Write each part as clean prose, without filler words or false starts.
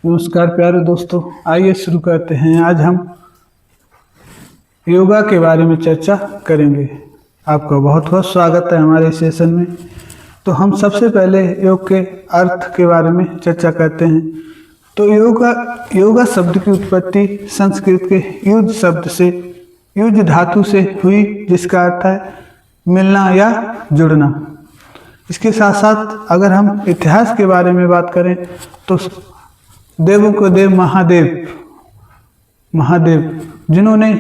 नमस्कार प्यारे दोस्तों, आइए शुरू करते हैं। आज हम योगा के बारे में चर्चा करेंगे। आपका बहुत बहुत स्वागत है हमारे सेशन में। तो हम सबसे पहले योग के अर्थ के बारे में चर्चा करते हैं। तो योगा शब्द की उत्पत्ति संस्कृत के युज शब्द से, युज धातु से हुई, जिसका अर्थ है मिलना या जुड़ना। इसके साथ साथ अगर हम इतिहास के बारे में बात करें तो देवों को देव महादेव जिन्होंने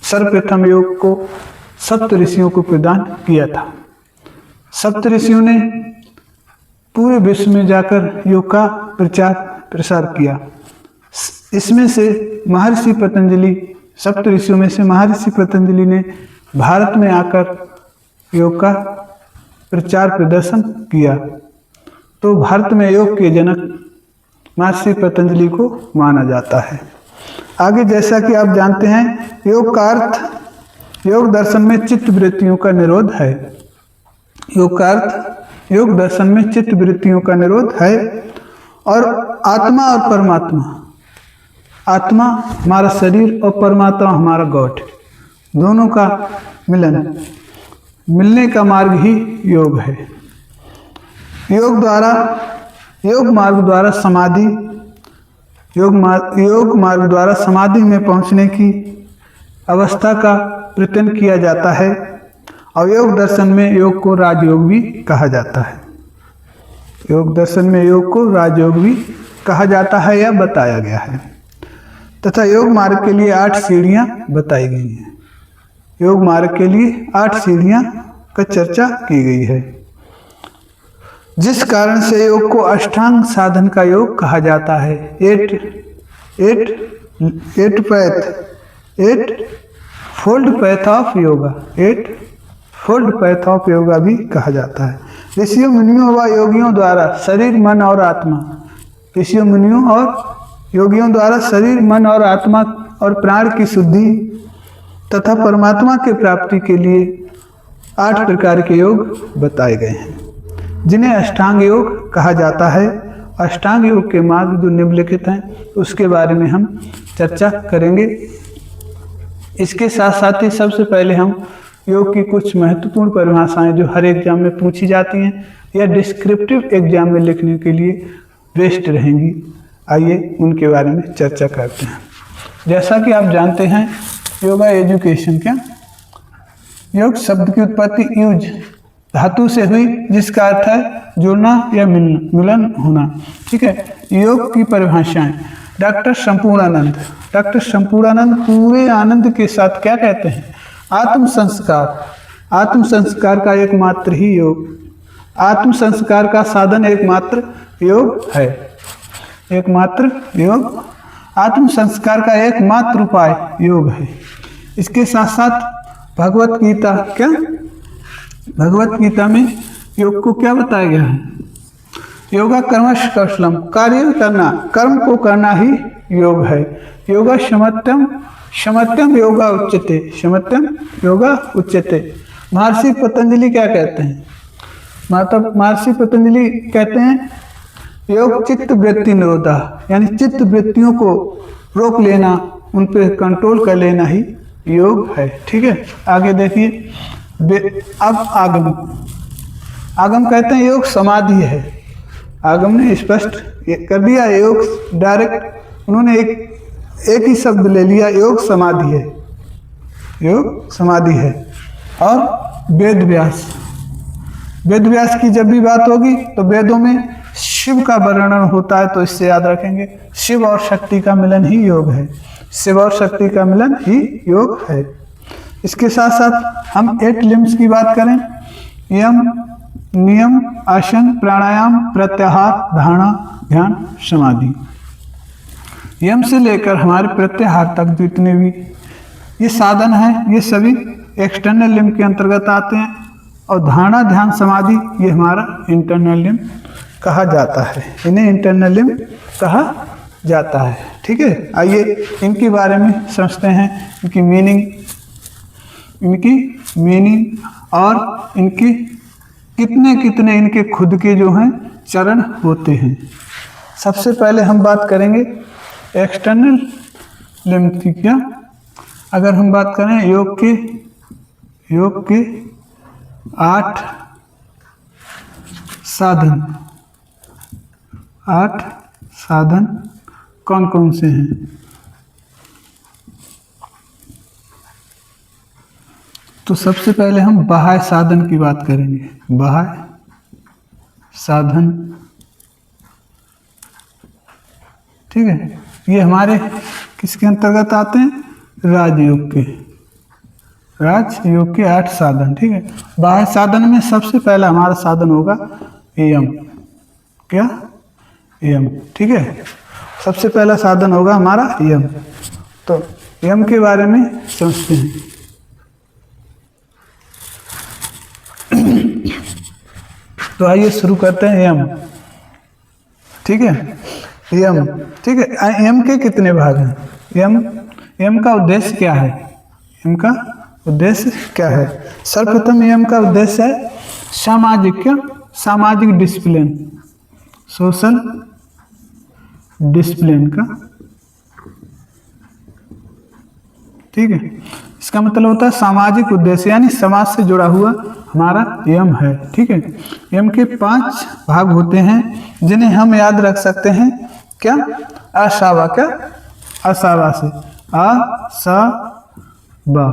सर्वप्रथम योग को सप्त ऋषियों को प्रदान किया था। सप्त ऋषियों ने पूरे विश्व में जाकर योग का प्रचार प्रसार किया। इसमें से महर्षि पतंजलि, सप्त ऋषियों में से महर्षि पतंजलि ने भारत में आकर योग का प्रचार प्रदर्शन किया। तो भारत में योग के जनक महर्षि पतंजलि को माना जाता है। आगे जैसा कि आप जानते हैं, योग का अर्थ, योग दर्शन में चित्त वृत्तियों का निरोध है। योग का अर्थ, योग दर्शन में चित्त वृत्तियों का निरोध है। और आत्मा और परमात्मा, आत्मा हमारा शरीर और परमात्मा हमारा गॉड, दोनों का मिलने का मार्ग ही योग है। योग मार्ग द्वारा समाधि में पहुंचने की अवस्था का प्रयत्न किया जाता है। और योग दर्शन में योग को राजयोग भी कहा जाता है। योग दर्शन में योग को राजयोग भी कहा जाता है या बताया गया है। तथा योग मार्ग के लिए 8 सीढ़ियां बताई गई हैं। योग मार्ग के लिए 8 सीढ़ियां का चर्चा की गई है, जिस कारण से योग को अष्टांग साधन का योग कहा जाता है। 8 fold path of yoga, 8 fold path of yoga भी कहा जाता है। ऋषियों मुनियों व योगियों द्वारा शरीर, मन और आत्मा, ऋषियों मुनियों और योगियों द्वारा शरीर, मन और आत्मा और प्राण की शुद्धि तथा परमात्मा की प्राप्ति के लिए 8 प्रकार के योग बताए गए हैं, जिन्हें अष्टांग योग कहा जाता है। अष्टांग योग के मार्ग जो निम्नलिखित हैं, उसके बारे में हम चर्चा करेंगे। इसके साथ साथ ही सबसे पहले हम योग की कुछ महत्वपूर्ण परिभाषाएं जो हर एग्जाम में पूछी जाती हैं या डिस्क्रिप्टिव एग्जाम में लिखने के लिए बेस्ट रहेंगी, आइए उनके बारे में चर्चा करते हैं। जैसा कि आप जानते हैं, योगा एजुकेशन क्या, योग शब्द की उत्पत्ति युज धातु से हुई, जिसका अर्थ है जुड़ना या मिलन होना। ठीक है। योग की परिभाषाएं, डॉक्टर संपूर्णानंद पूरे आनंद के साथ क्या कहते हैं? आत्म संस्कार का एकमात्र ही योग, आत्म संस्कार का साधन एकमात्र योग है। एकमात्र योग, आत्म संस्कार का एकमात्र उपाय योग है। इसके साथ साथ भगवत गीता क्या, भगवत गीता में योग को क्या बताया गया है? योगा कर्मश कौशलम, कार्य करना, कर्म को करना ही योग है। योगा शमत्यम योगा उच्यते, शमत्यम योगा उच्यते। महर्षि पतंजलि क्या कहते हैं? महर्षि पतंजलि कहते हैं योग चित्त वृत्ति निरोधा, यानी चित्त वृत्तियों को रोक लेना, उन पर कंट्रोल कर लेना ही योग है। ठीक है। आगे देखिए, अब आगम कहते हैं योग समाधि है। आगम ने स्पष्ट कर दिया, योग डायरेक्ट उन्होंने एक ही शब्द ले लिया, योग समाधि है, योग समाधि है। और वेद व्यास की जब भी बात होगी तो वेदों में शिव का वर्णन होता है, तो इससे याद रखेंगे शिव और शक्ति का मिलन ही योग है। शिव और शक्ति का मिलन ही योग है। इसके साथ साथ हम 8 लिम्स की बात करें, यम, नियम, आसन, प्राणायाम, प्रत्याहार, धारणा, ध्यान, समाधि। यम से लेकर हमारे प्रत्याहार तक जितने भी ये साधन हैं, ये सभी एक्सटर्नल लिम्ब के अंतर्गत आते हैं। और धारणा, ध्यान, समाधि ये हमारा इंटरनल लिम्ब कहा जाता है, इन्हें इंटरनल लिम्ब कहा जाता है। ठीक है। आइए इनके बारे में समझते हैं, इनकी मीनिंग और इनके कितने इनके खुद के जो हैं चरण होते हैं। सबसे पहले हम बात करेंगे एक्सटर्नल लिम्ब की। क्या? अगर हम बात करें योग के 8 साधन, 8 साधन कौन कौन से हैं? तो सबसे पहले हम बाह्य साधन की बात करेंगे। बाह्य साधन, ठीक है, ये हमारे किसके अंतर्गत आते हैं? राजयोग के 8 साधन, ठीक है। बाह्य साधन में सबसे पहला हमारा साधन होगा यम। क्या? यम, ठीक है। सबसे पहला साधन होगा हमारा यम। तो यम के बारे में समझते हैं। तो आइए शुरू करते हैं यम, ठीक है। यम, ठीक है। यम के कितने भाग हैं? यम का उद्देश्य क्या है? यम का उद्देश्य क्या है? सर्वप्रथम यम का उद्देश्य है सामाजिक डिसिप्लिन, सोशल डिसिप्लिन का, ठीक है। इसका मतलब होता है सामाजिक उद्देश्य, यानी समाज से जुड़ा हुआ हमारा यम है, ठीक है। यम के 5 भाग होते हैं जिन्हें हम याद रख सकते हैं। क्या? असावा, क्या? असावा से असावा,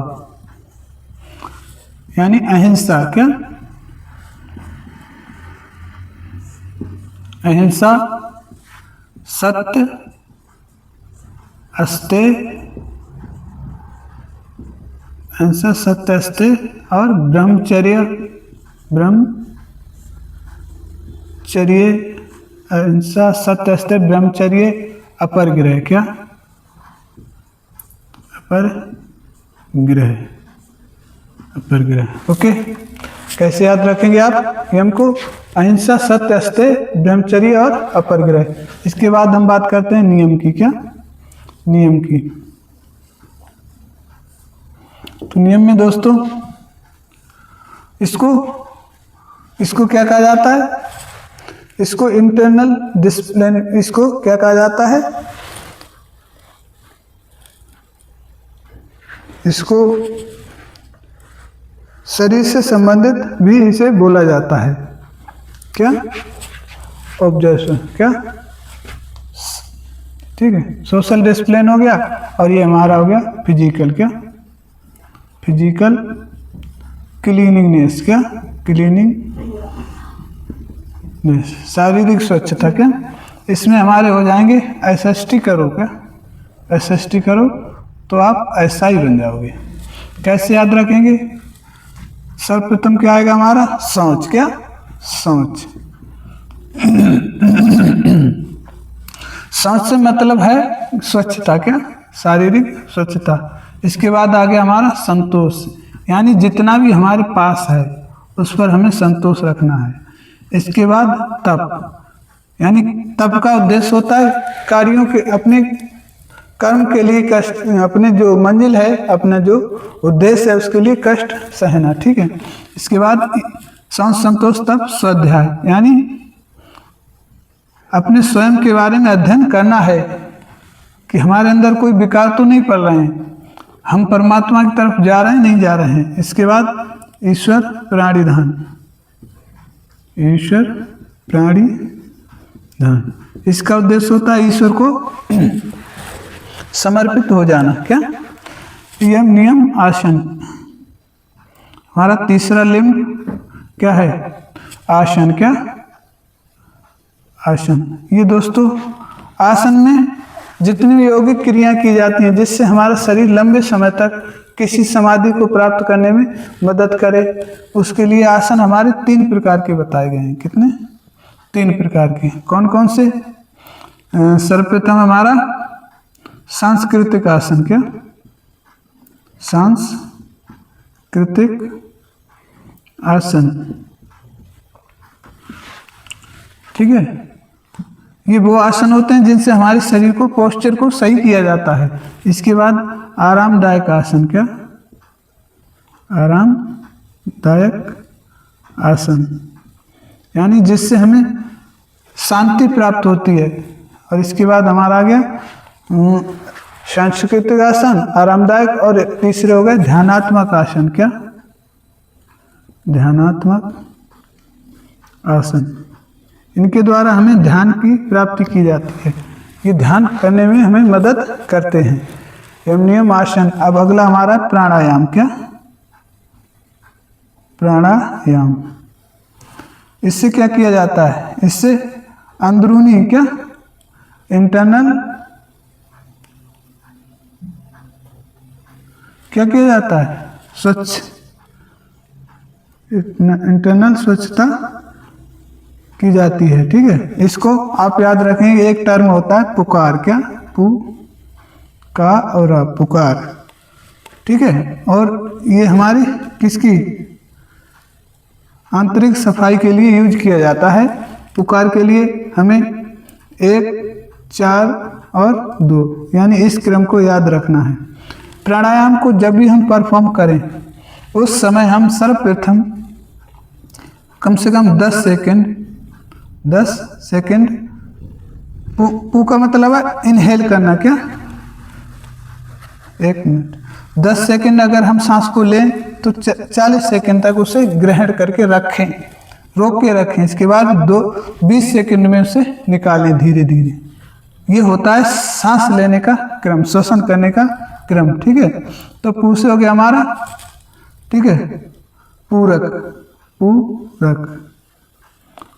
यानी अहिंसा। क्या? अहिंसा, सत्य, अस्तेय, अहिंसा, सत्य, अस्तेय और ब्रह्मचर्य। अहिंसा, सत्य, अस्तेय, ब्रह्मचर्य, अपरग्रह। क्या? अपरग्रह, ओके। कैसे याद रखेंगे आप यम को? अहिंसा, सत्य, अस्तेय, ब्रह्मचर्य और अपरग्रह। इसके बाद हम बात करते हैं नियम की। क्या? नियम की। तो नियम में दोस्तों इसको क्या कहा जाता है? इसको इंटरनल डिसिप्लिन, इसको क्या कहा जाता है? इसको शरीर से संबंधित भी इसे बोला जाता है। क्या? ऑब्जर्वेशन। क्या? ठीक है। सोशल डिसिप्लिन हो गया और ये हमारा हो गया फिजिकल। क्या? फिजिकल क्लीनिंगनेस। क्या? क्लीनिंगनेस, शारीरिक स्वच्छता। क्या? इसमें हमारे हो जाएंगे SST करो। क्या? SST करो तो आप ऐसा ही बन जाओगे। कैसे याद रखेंगे? सर्वप्रथम क्या आएगा हमारा? शौच। क्या? शौच। शौच से मतलब है स्वच्छता। क्या? शारीरिक स्वच्छता। इसके बाद आ गया हमारा संतोष, यानी जितना भी हमारे पास है उस पर हमें संतोष रखना है। इसके बाद तप, यानी तप का उद्देश्य होता है कार्यों के, अपने कर्म के लिए कष्ट, अपने जो मंजिल है, अपना जो उद्देश्य है उसके लिए कष्ट सहना। ठीक है। इसके बाद संतोष, तप, स्वाध्याय, यानी अपने स्वयं के बारे में अध्ययन करना है कि हमारे अंदर कोई विकार तो नहीं पड़ रहे हैं, हम परमात्मा की तरफ जा रहे हैं, नहीं जा रहे हैं। इसके बाद ईश्वर प्राणिधान, ईश्वर प्राणिधान, इसका उद्देश्य होता है ईश्वर को समर्पित हो जाना। क्या? यम, नियम, आसन। हमारा तीसरा लिंब क्या है? आसन। क्या? आसन। ये दोस्तों आसन में जितनी भी यौगिक क्रियाएं की जाती हैं जिससे हमारा शरीर लंबे समय तक किसी समाधि को प्राप्त करने में मदद करे, उसके लिए आसन हमारे 3 प्रकार के बताए गए हैं। कितने? 3 प्रकार के। कौन कौन से? सर्वप्रथम हमारा सांस्कृतिक आसन। क्या? सांस्कृतिक आसन। ठीक है। ये वो आसन होते हैं जिनसे हमारे शरीर को, पोस्चर को सही किया जाता है। इसके बाद आरामदायक आसन। क्या? आरामदायक आसन, यानी जिससे हमें शांति प्राप्त होती है। और इसके बाद हमारा आ गया सांस्कृतिक आसन आरामदायक, और तीसरे हो गए ध्यानात्मक आसन। क्या? ध्यानात्मक आसन। इनके द्वारा हमें ध्यान की प्राप्ति की जाती है। ये ध्यान करने में हमें मदद करते हैं। यम नियम आसन। अब अगला हमारा प्राणायाम। क्या? प्राणायाम। इससे क्या किया जाता है? इससे अंदरूनी क्या इंटरनल क्या किया जाता है? स्वच्छ इंटरनल स्वच्छता की जाती है। ठीक है, इसको आप याद रखेंगे। एक टर्म होता है पुकार। क्या? पु का और पुकार। ठीक है, और ये हमारी किसकी आंतरिक सफाई के लिए यूज किया जाता है। पुकार के लिए हमें 1, 4 और 2 यानी इस क्रम को याद रखना है। प्राणायाम को जब भी हम परफॉर्म करें उस समय हम सर्वप्रथम कम से कम 10 सेकंड पू का मतलब है इनहेल करना। क्या? 1 मिनट 10 सेकंड अगर हम सांस को लें तो 40 सेकंड तक उसे ग्रहण करके रखें, रोक के रखें। इसके बाद 20 सेकंड में उसे निकालें धीरे धीरे। ये होता है सांस लेने का क्रम, श्वसन करने का क्रम। ठीक है, तो पू से हो गया हमारा। ठीक है, पूरक।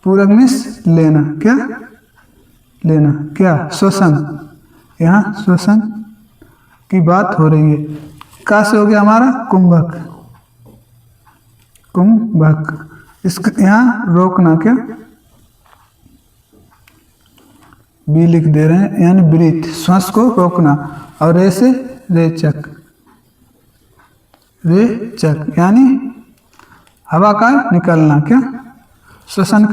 पूरक मीन्स लेना। क्या? लेना। क्या? श्वसन। यहाँ श्वसन की बात हो रही है। का से हो गया हमारा कुंभक। इसको यहाँ रोकना। क्या? बी लिख दे रहे हैं, यानी ब्रीथ, श्वास को रोकना। और ऐसे रेचक यानी हवा का निकलना। क्या? श्वसन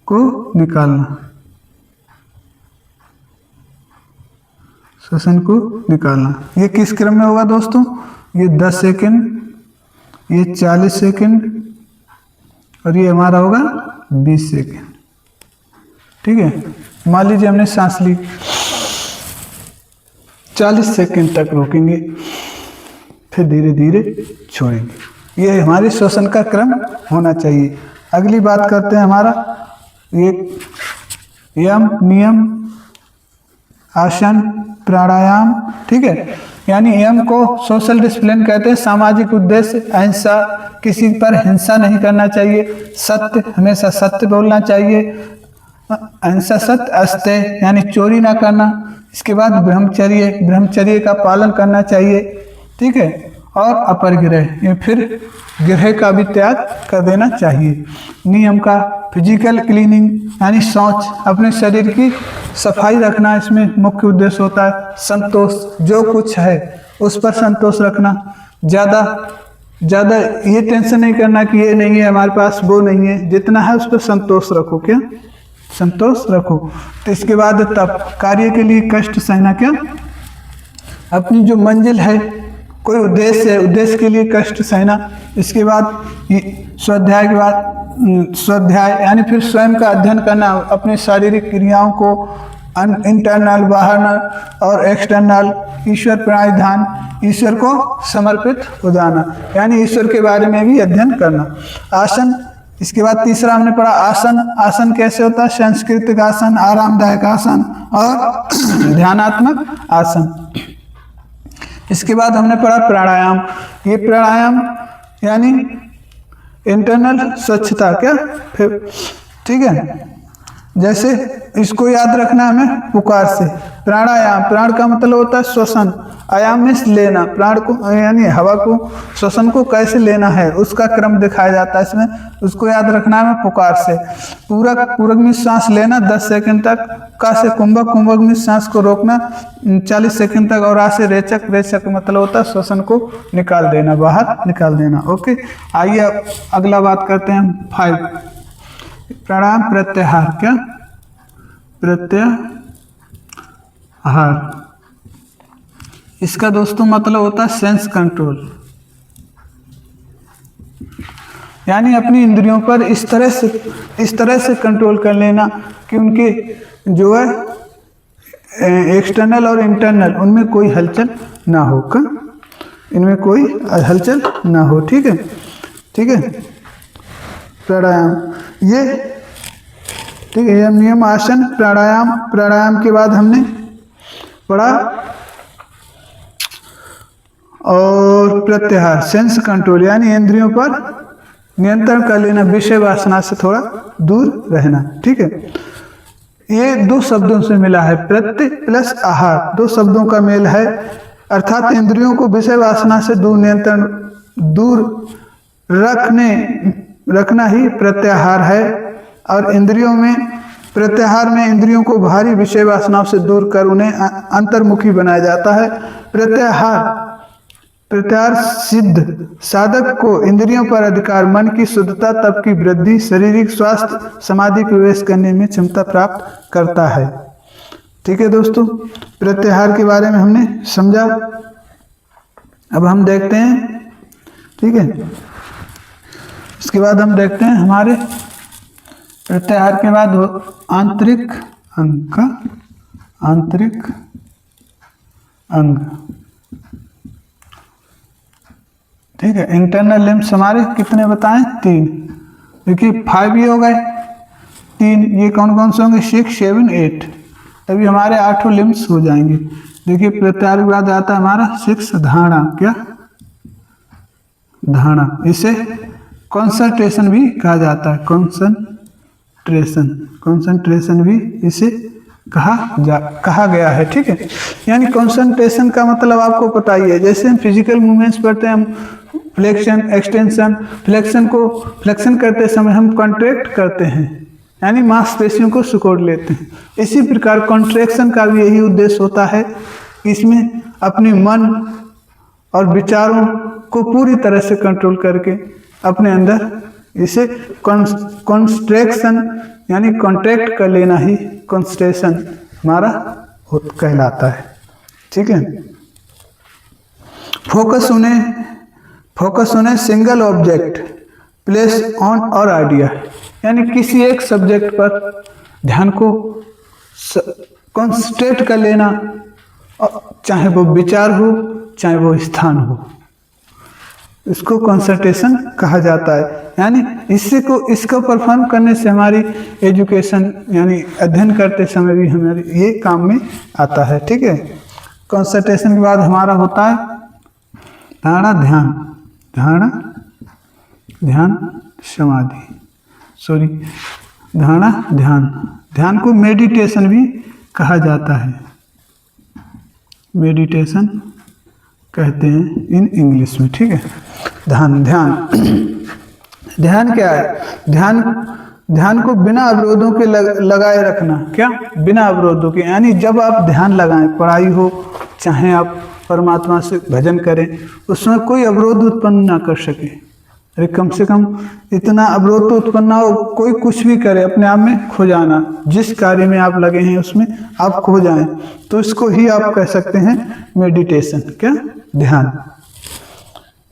को निकालना। श्वसन को निकालना। ये किस क्रम में होगा दोस्तों? ये 10 सेकंड, ये 40 सेकंड और ये हमारा होगा 20 सेकंड। ठीक है, मान लीजिए हमने सांस ली, 40 सेकंड तक रोकेंगे, फिर धीरे धीरे छोड़ेंगे। ये हमारे श्वसन का क्रम होना चाहिए। अगली बात करते हैं हमारा ये यम नियम आसन प्राणायाम। ठीक है, यानी यम को सोशल डिसिप्लिन कहते हैं। सामाजिक उद्देश्य अहिंसा, किसी पर हिंसा नहीं करना चाहिए। सत्य, हमेशा सत्य बोलना चाहिए। अहिंसा सत्य अस्तेय यानी चोरी ना करना। इसके बाद ब्रह्मचर्य का पालन करना चाहिए। ठीक है, और अपरिग्रह, ये फिर ग्रह का भी त्याग कर देना चाहिए। नियम का फिजिकल क्लीनिंग यानी शौच, अपने शरीर की सफाई रखना इसमें मुख्य उद्देश्य होता है। संतोष, जो कुछ है उस पर संतोष रखना। ज़्यादा ये टेंशन नहीं करना कि ये नहीं है हमारे पास, वो नहीं है। जितना है उस पर संतोष रखो। क्या? संतोष रखो। तो इसके बाद तब कार्य के लिए कष्ट सहना। क्या? अपनी जो मंजिल है, कोई उद्देश्य है, उद्देश्य के लिए कष्ट सहना। इसके बाद स्वाध्याय के बाद स्वाध्याय यानी फिर स्वयं का अध्ययन करना, अपनी शारीरिक क्रियाओं को इंटरनल, बाहर और एक्सटर्नल, ईश्वर प्रणिधान, ईश्वर को समर्पित हो जाना, यानी ईश्वर के बारे में भी अध्ययन करना। आसन, इसके बाद तीसरा हमने पढ़ा आसन। आसन कैसे होता है? सांस्कृतिक आसन, आरामदायक आसन और ध्यानात्मक आसन। इसके बाद हमने पढ़ा प्राणायाम। ये प्राणायाम यानी इंटरनल स्वच्छता। क्या? फिर ठीक है, जैसे इसको याद रखना हमें पुकार से। प्राणायाम, प्राण का मतलब होता है श्वसन, आयाम में लेना, प्राण को यानी हवा को, श्वसन को कैसे लेना है उसका क्रम दिखाया जाता है इसमें, उसको याद रखना है हमें पुकार से। पूरक में सांस लेना 10 सेकंड तक, का से कुंभक में सांस को रोकना 40 सेकंड तक, और आ से रेचक मतलब होता है श्वसन को निकाल देना, बाहर निकाल देना। ओके, आइए अगला बात करते हैं 5 प्राणायाम प्रत्याहार। क्या? प्रत्याहार, इसका दोस्तों मतलब होता है सेंस कंट्रोल। यानी अपनी इंद्रियों पर इस तरह से कंट्रोल कर लेना कि उनके जो है एक्सटर्नल और इंटरनल उनमें कोई हलचल ना हो, इनमें कोई हलचल ना हो। ठीक है, ठीक है। प्राणायाम, ये ठीक है, नियम आसन प्राणायाम। प्राणायाम के बाद हमने पढ़ा और प्रत्याहार, सेंस कंट्रोल, यानी इंद्रियों पर नियंत्रण कर लेना, विषय वासना से थोड़ा दूर रहना। ठीक है, ये दो शब्दों से मिला है, प्रत्य प्लस आहार, दो शब्दों का मेल है, अर्थात इंद्रियों को विषय वासना से दूर रखना ही प्रत्याहार है। और प्रत्याहार में इंद्रियों को बाहरी विषय वासनाओं से दूर कर उन्हें अंतर्मुखी बनाया जाता है। प्रत्याहार सिद्ध साधक को इंद्रियों पर अधिकार, मन की शुद्धता, तप की वृद्धि, शारीरिक स्वास्थ्य, समाधि प्रवेश करने में क्षमता प्राप्त करता है। ठीक है दोस्तों, प्रत्याहार के बारे में हमने समझा। अब हम देखते हैं, ठीक है, इसके बाद हम देखते हैं हमारे प्रत्याहार के बाद आंतरिक अंग। ठीक है, इंटरनल लिम्स हमारे कितने बताएं? 3। देखिए 5 ये हो गए, 3 ये कौन कौन से होंगे? 6, 7, 8, तभी हमारे 8 लिम्स हो जाएंगे। देखिए प्रत्याहार के बाद आता है हमारा 6 धारणा। क्या? धारणा, इसे कंसंट्रेशन भी कहा जाता है, कंसंट्रेशन भी इसे कहा गया है। ठीक है, यानी कंसंट्रेशन का मतलब आपको पता ही है, जैसे हम फिजिकल मूवमेंट्स पढ़ते हैं, हम फ्लेक्शन एक्सटेंशन, फ्लेक्शन करते समय हम कॉन्ट्रैक्ट करते हैं, यानी मांसपेशियों को सिकोड़ लेते हैं। इसी प्रकार कॉन्ट्रैक्शन का भी यही उद्देश्य होता है, इसमें अपने मन और विचारों को पूरी तरह से कंट्रोल करके अपने अंदर इसे कॉन्स्ट्रेक्शन यानी कॉन्ट्रैक्ट कर लेना ही कंसंट्रेशन हमारा कहलाता है। ठीक है, focus on single object place on और आइडिया, यानी किसी एक सब्जेक्ट पर ध्यान को कॉन्सेंट्रेट कर लेना, चाहे वो विचार हो चाहे वो स्थान हो, इसको कंसंट्रेशन कहा जाता है। यानी इसको परफॉर्म करने से हमारी एजुकेशन यानी अध्ययन करते समय भी हमारे ये काम में आता है। ठीक है, कंसंट्रेशन के बाद हमारा होता है धारणा ध्यान समाधि, धारणा ध्यान को मेडिटेशन भी कहा जाता है, मेडिटेशन कहते हैं इन इंग्लिश में। ठीक है, ध्यान क्या है? ध्यान को बिना अवरोधों के लगाए रखना। क्या? बिना अवरोधों के, यानी जब आप ध्यान लगाएं, पढ़ाई हो चाहे आप परमात्मा से भजन करें, उसमें कोई अवरोध उत्पन्न ना कर सके। अरे कम से कम इतना अवरोध तो उत्पन्न ना हो, कोई कुछ भी करे अपने आप में खो जाना, जिस कार्य में आप लगे हैं उसमें आप खो जाएं, तो इसको ही आप कह सकते हैं मेडिटेशन। क्या?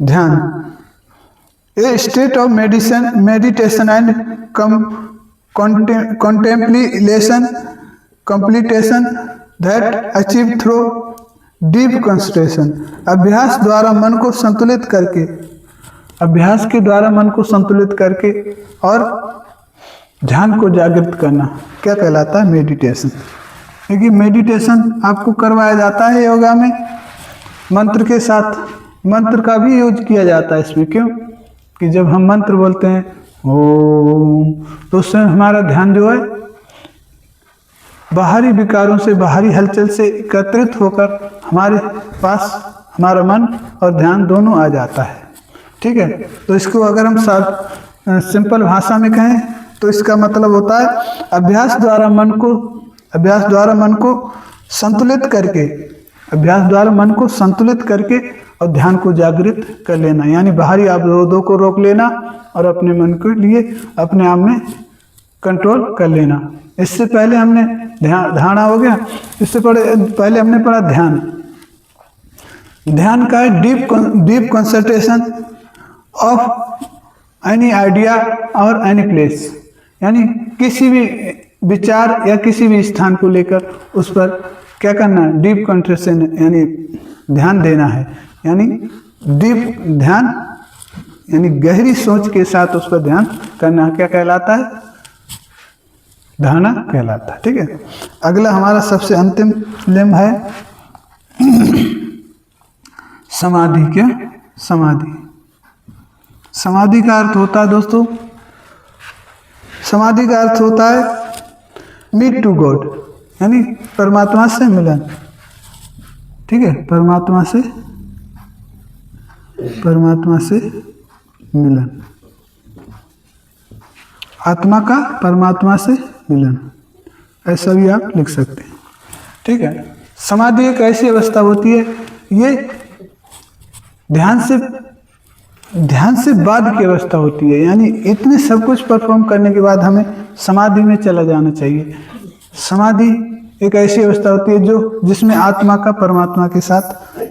ध्यान a state of meditation and completion that achieve through deep concentration. अभ्यास के द्वारा मन को संतुलित करके और ध्यान को जागृत करना क्या कहलाता है? मेडिटेशन। क्योंकि मेडिटेशन आपको करवाया जाता है योगा में मंत्र के साथ, मंत्र का भी यूज किया जाता है इसमें। क्यों? कि जब हम मंत्र बोलते हैं ओम, तो उससे हमारा ध्यान जो है बाहरी विकारों से, बाहरी हलचल से एकत्रित होकर हमारे पास हमारा मन और ध्यान दोनों आ जाता है। ठीक है, तो इसको अगर हम सिंपल भाषा में कहें तो इसका मतलब होता है अभ्यास द्वारा मन को संतुलित करके और ध्यान को जागृत कर लेना, यानी बाहरी अवरोधों को रोक लेना और अपने मन के लिए अपने आप में कंट्रोल कर लेना। इससे पहले हमने धारणा हो गया, इससे पहले हमने पढ़ा ध्यान का है deep concentration of any idea और एनी प्लेस, यानी किसी भी विचार या किसी भी स्थान को लेकर उस पर क्या करना है, डीप कंसंट्रेशन यानी ध्यान देना है, यानी डीप ध्यान यानी गहरी सोच के साथ उस पर ध्यान करना क्या कहलाता है, धारणा कहलाता है। ठीक है, अगला हमारा सबसे अंतिम लेम है समाधि। क्या समाधि? समाधि का अर्थ होता है दोस्तों, समाधि का अर्थ होता है मीट टू गॉड, यानी परमात्मा से मिलन। ठीक है, परमात्मा से मिलन, आत्मा का परमात्मा से मिलन, ऐसा भी आप लिख सकते हैं। ठीक है, समाधि एक ऐसी अवस्था होती है, ये ध्यान से बाद की अवस्था होती है, यानी इतने सब कुछ परफॉर्म करने के बाद हमें समाधि में चला जाना चाहिए। समाधि एक ऐसी अवस्था होती है जिसमें आत्मा का परमात्मा के साथ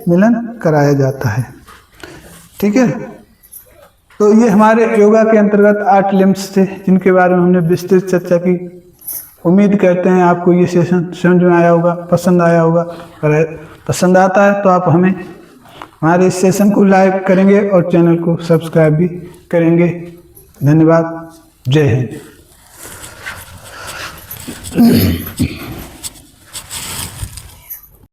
मिलन कराया जाता है। ठीक है, तो ये हमारे योगा के अंतर्गत 8 लिम्स थे जिनके बारे में हमने विस्तृत चर्चा की। उम्मीद करते हैं आपको ये सेशन समझ में आया होगा, पसंद आया होगा। अगर पसंद आता है तो आप हमारे इस सेशन को लाइक करेंगे और चैनल को सब्सक्राइब भी करेंगे। धन्यवाद। जय हिंद।